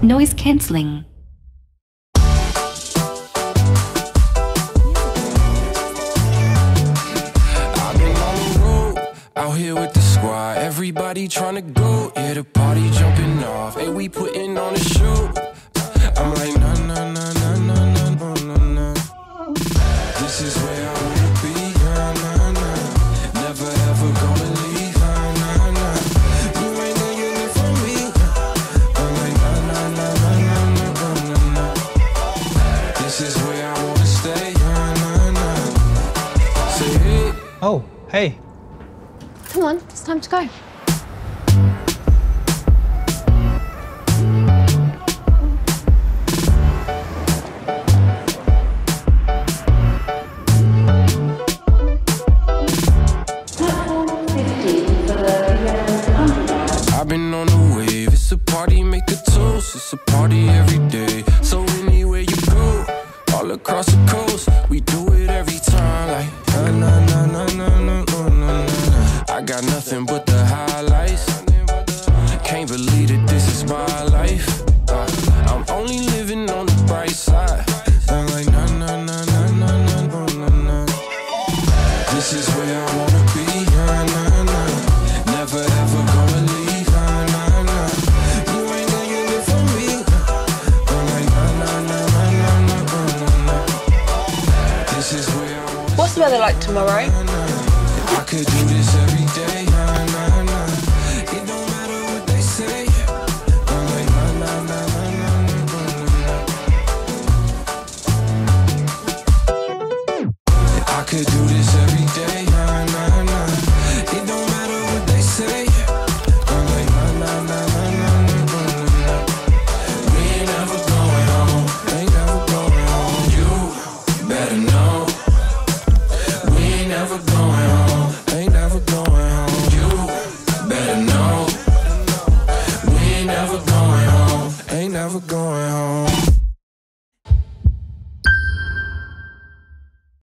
Noise cancelling. Out here with the squad, everybody tryna go. Yeah, the party jumping off. Hey, we putting on a show. I'm like, nah, nah, nah, nah, nah, nah, nah, nah, nah. This is where I wanna be, nah, nah, nah. Never ever gonna leave, nah, nah, nah. You ain't know you live for me. I'm like, nah, nah, nah, nah, nah, nah, nah, nah. This is where I wanna stay, nah, nah, nah. Say hey. Oh, hey. Come on, it's time to go. I've been on the wave, it's a party, make a toast. It's a party every day, so anywhere you go, all across the coast, we do it every time. Like, na na na na na na na na. I got nothing but the highlights. Can't believe that this is my life. I'm only living on the bright side. I'm like, na na na na na na na na. This is where I wanna be, na na na. Never ever gonna leave, na na na. You ain't know you live for me. I'm like, na na na na na na na na. This is where I wanna. What's the weather like tomorrow? I could do this